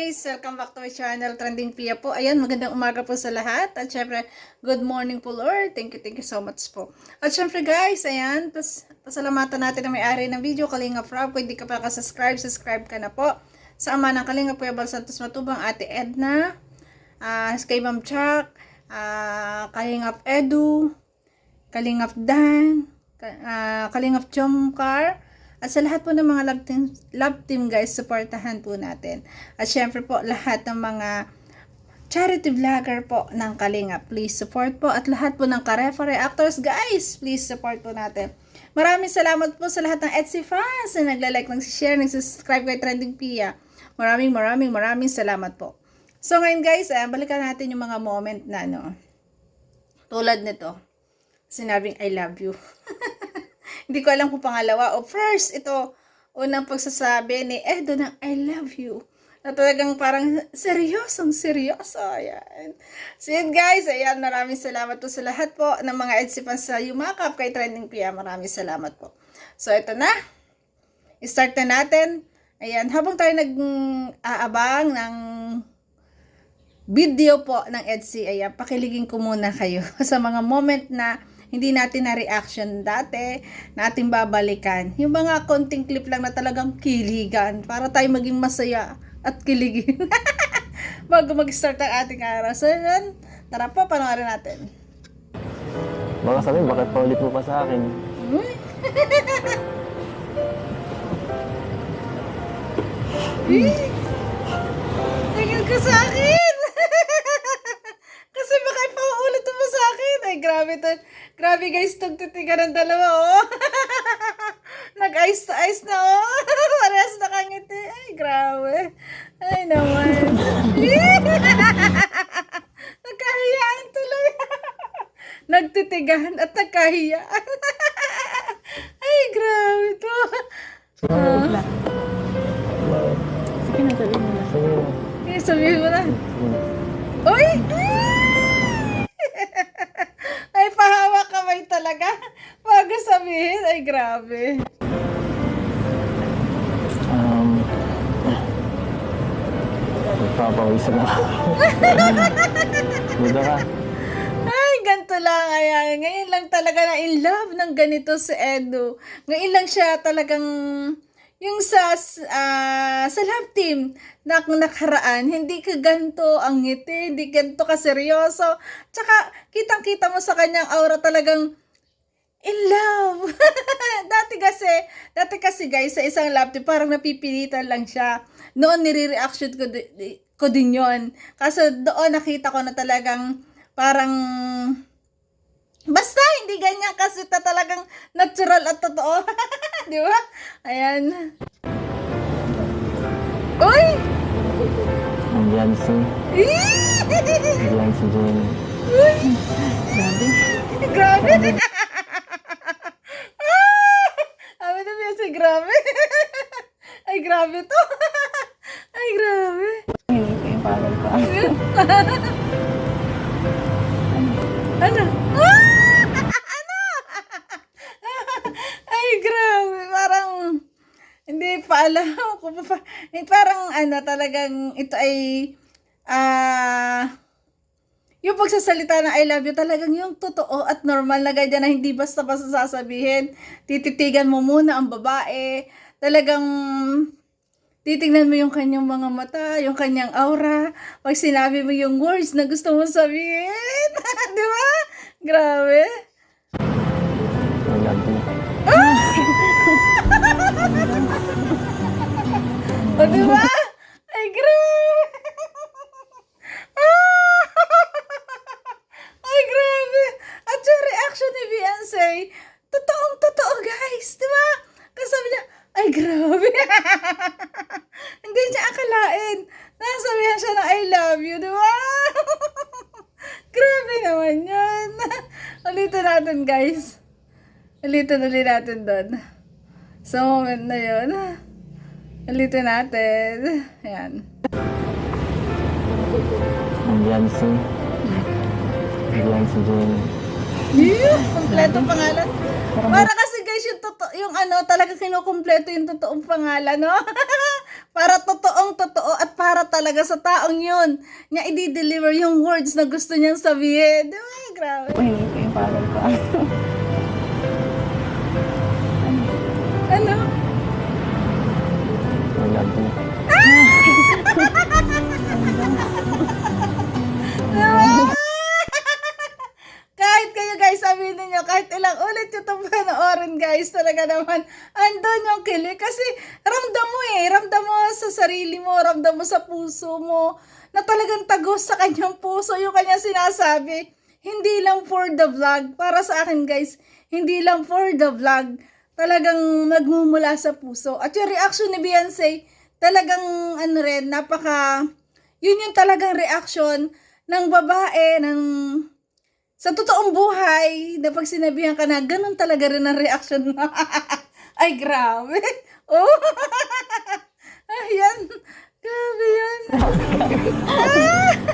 guys! Welcome back to my channel, Trending Pia po. Ayan, magandang umaga po sa lahat. At syempre, good morning po Lord. Thank you so much po. At syempre guys, ayan, pasalamatan natin ang may-ari ng video, Kalinga Frab. Kung hindi ka pa nakasubscribe, subscribe ka na po. Sa ama ng Kalinga, Kuya Bal Santos Matubang, Ate Edna, kay Ma'am Chuck, Kalingap Edu, Kalingap Dan, Kalingap Jomcar, at sa lahat po ng mga love team guys, supportahan po natin. At syempre po, lahat ng mga charity vlogger po ng Kalinga, please support po. At lahat po ng ka-referee actors guys, please support po natin. Maraming salamat po sa lahat ng Etsy fans na nagla-like, nag-share, nag-subscribe kay Trending Pia. Maraming salamat po. So ngayon guys, balikan natin yung mga moment na tulad nito, sinabing I love you. Hindi ko alam kung pangalawa o first, ito, unang pagsasabi ni Edo ng I love you. Na talagang parang seryoso. Ayan. So yun guys, ayan, maraming salamat po sa lahat po ng mga Etsy fans sa yumakap kay Trending Pia. Maraming salamat po. So ito na, start na natin. Ayan, habang tayo nag-aabang ng video po ng Etsy, ayan, pakiligin ko muna kayo sa mga moment na hindi natin na reaction dati, natin babalikan. Yung mga konting clip lang na talagang kiligan para tayo maging masaya at kiligin. Bago mag-start ang ating araw. So yun, tara po, panoorin natin. Baka sabi, bakit pa ulit mo pa sa akin? Tingin ka sa akin! Kasi baka ipaulit mo sa akin. Ay, grabe to. Grabe guys, itong titigan ng dalawa, oh. Nag-ice to ice na, oh. Parehas nakangiti. Ay, grabe. Ay, naman. Nagkahiyaan tuloy. Nagtitigan at nagkahiyaan. Ay, grabe to. Sige na, sabihin mo na. Sige, sabihin mo na. Uy! Ay, pahawa kamay talaga. Bago sabihin, ay grabe. Nagpapawisan na. Buda ka. Ay, ganito lang. Ayan. Ngayon lang talaga na in love ng ganito si Edu. Ngayon lang siya talagang yung sa love team na nakaraan, hindi ka ganito ang ngiti, hindi ganito ka seryoso. Tsaka, kitang-kita mo sa kanyang aura talagang in love. dati kasi guys, sa isang love team, parang napipilitan lang siya. Noon, nire-reaction ko din yun. Kasi doon nakita ko na talagang parang basta hindi ganyan kasi talagang natural at totoo. Di ba? Ayan. Uy! Andiyan si Jenny. Uy! Grabe. Grabe. Sabi na niya si grabe. Ay, grabe to. Ay, grabe. Yung parang ko. Ano? Ano? Ay, grabe. Parang hindi pa alam kung parang talagang ito ay yung pagsasalita na I love you talagang yung totoo at normal na ganyan na hindi basta-basta sasabihin. Tititigan mo muna ang babae. Talagang titignan mo yung kanyang mga mata, yung kanyang aura. Pag sinabi mo yung words na gusto mo sabihin. Di ba? Grabe. I love you. O, di ba? Ay, grabe. Ay, grabe. At yung reaction ni Beyonce, totoong-totoo, guys. Di ba? Kasi sabi niya, ay, grabe. Hindi niya akalain. Nasabihan siya na I love you, di ba? Grabe naman yun. Ulitin natin, guys. Ulitin natin doon. Sa moment na yun. Ulitin natin. Ayan. Andiyan si Jenny. Kompleto pangalan. Para kasi guys, yung talaga kinukumpleto yung totoong pangalan, no? para totoong totoo at para talaga sa taong yun niya i-deliver yung words na gusto niyang sabihin. Di ba? Grabe. Pahingi ko yung parol ko. Ano? I love you. Kahit kayo guys, sabihin niyo kahit ilang ulit yung itong panoorin guys, talaga naman, andun yung kilig. Kasi ramdam mo ramdam mo sa sarili mo, ramdam mo sa puso mo, na talagang tagos sa kanyang puso yung kanyang sinasabi. Hindi lang for the vlog, para sa akin guys, hindi lang for the vlog, talagang nagmumula sa puso. At yung reaction ni Beyonce, talagang ano rin, yun yung talagang reaction ng babae, sa totoong buhay, na pag sinabihan ka na, ganun talaga rin ang reaction mo. Ay, grabe. Oh, ayan. Grabe yan.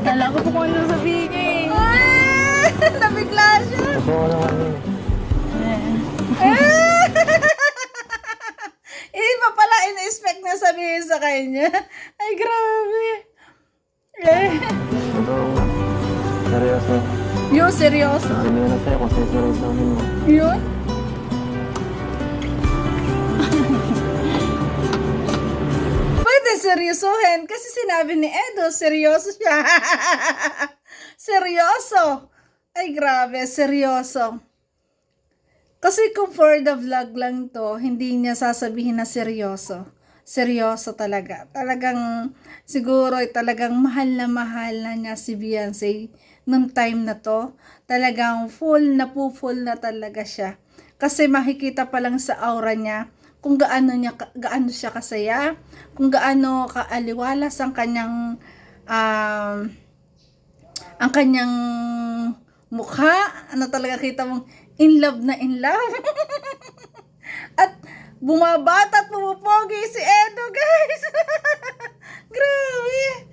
Kala ko po kung ano sabihin niya eh. Ay, nabigla siya. Totoo naman yun. Hindi pa pala in-expect na sabihin sa kanya. Ay, grabe. Totoo nga. Seryoso. Yung seryoso. Sabi na sa'yo kung seryosohin mo. Yun? Pwede seryosohin kasi sinabi ni Edo, seryoso siya. Seryoso. Ay, grabe, seryoso. Kasi kung for the vlog lang to, hindi niya sasabihin na seryoso. Seryoso talaga. Talagang, siguro ay talagang mahal na niya si Beyonce nung time na to. Talagang full na talaga siya. Kasi makikita pa lang sa aura niya kung gaano siya kasaya, kung gaano kaaliwalas ang kanyang mukha. Ano talaga, kita mong in love na in love. At bumabata at pumupogi si Edo, guys. Grabe.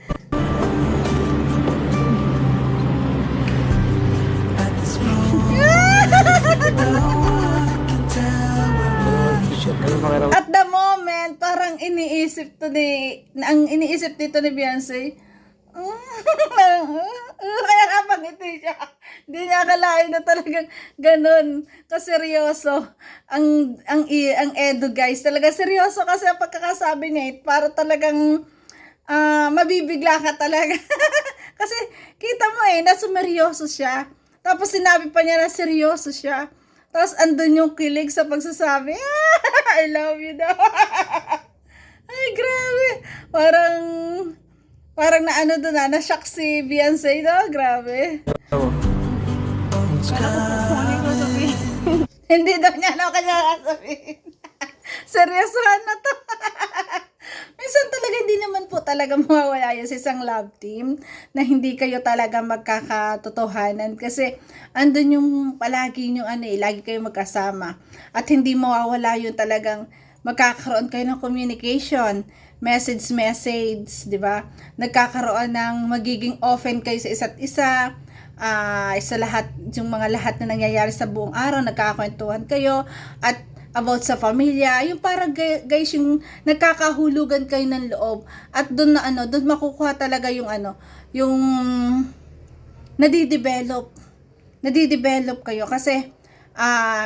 Ano pakiram? At the moment, parang ang iniisip dito ni Beyonce, kaya kapangiti siya. Hindi niya akalain na talagang ganun kaseryoso ang Edo, guys. Talaga seryoso kasi ang pagkakasabi niya, para talagang mabibigla ka talaga. Kasi kita mo na sumeryoso siya. Tapos sinabi pa niya na seryoso siya. Tapos andun yung kilig sa pagsasabi, I love you daw. Ay, grabe. Parang na ano doon na-shock si Beyonce daw. Grabe. Kala ko po kung ano yung sabihin. Hindi daw niya kanya sabihin. Seryosohan na to. Minsan talaga hindi naman po talaga mawawala yun sa isang love team na hindi kayo talaga magkakatotohanan kasi andun yung palagi yung lagi kayo magkasama at hindi mawawala yung talagang magkakaroon kayo ng communication, message, di ba? Nagkakaroon ng magiging open kayo sa isa't isa, sa lahat, yung mga lahat na nangyayari sa buong araw, nagkakakwentuhan kayo at about sa pamilya, yung parang guys, yung nagkakahulugan kayo ng loob at doon doon makukuha talaga yung yung nadidevelop kayo kasi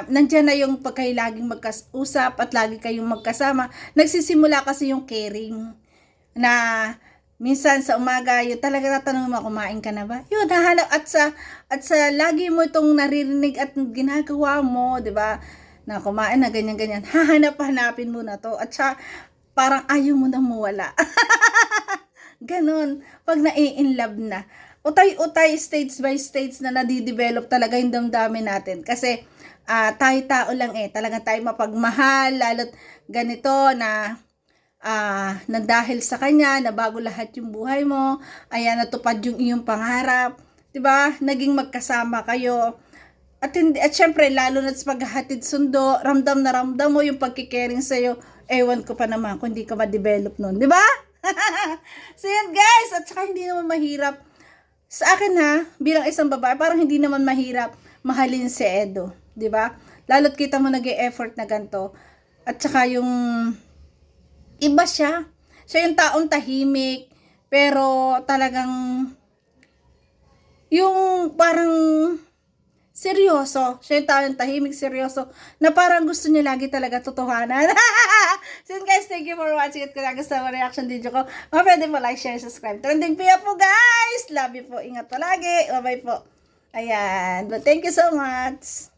nandiyan na yung pag kayo laging magkausap at lagi kayong magkasama, nagsisimula kasi yung caring na minsan sa umaga, yun talaga tatanong mo, kumain ka na ba? Yun, nahanap at sa lagi mo itong naririnig at ginagawa mo, di ba? Na kumain na ganyan-ganyan, hanapin mo na to at parang ayaw mo na mawala. Ganon, pag nai-inlove na. Utay-utay, stage by stage na nadidevelop talaga yung damdamin natin. Kasi tayo-tao lang talagang tayo mapagmahal, lalo't ganito na dahil sa kanya, na bago lahat yung buhay mo, ayan, natupad yung iyong pangarap. 'Di ba? Naging magkasama kayo. At syempre, lalo na sa paghahatid sundo, ramdam na ramdam mo yung pagkikaring sa'yo. Ewan ko pa naman kung hindi ka ma-develop nun. Di ba? So yan guys, at saka hindi naman mahirap. Sa akin bilang isang babae, parang hindi naman mahirap mahalin si Edo. Di ba? Lalo't kita mo nag-e-effort na ganito. At saka yung iba siya. Siya yung taong tahimik, pero talagang yung parang seryoso. Siya yung taong tahimik, seryoso, na parang gusto niya lagi talaga totohanan. So yun guys, thank you for watching. At kung nagustuhan mo reaction video ko, pwede mo like, share, subscribe. Trending Pia po guys! Love you po. Ingat palagi. Bye-bye po. Ayan. But thank you so much.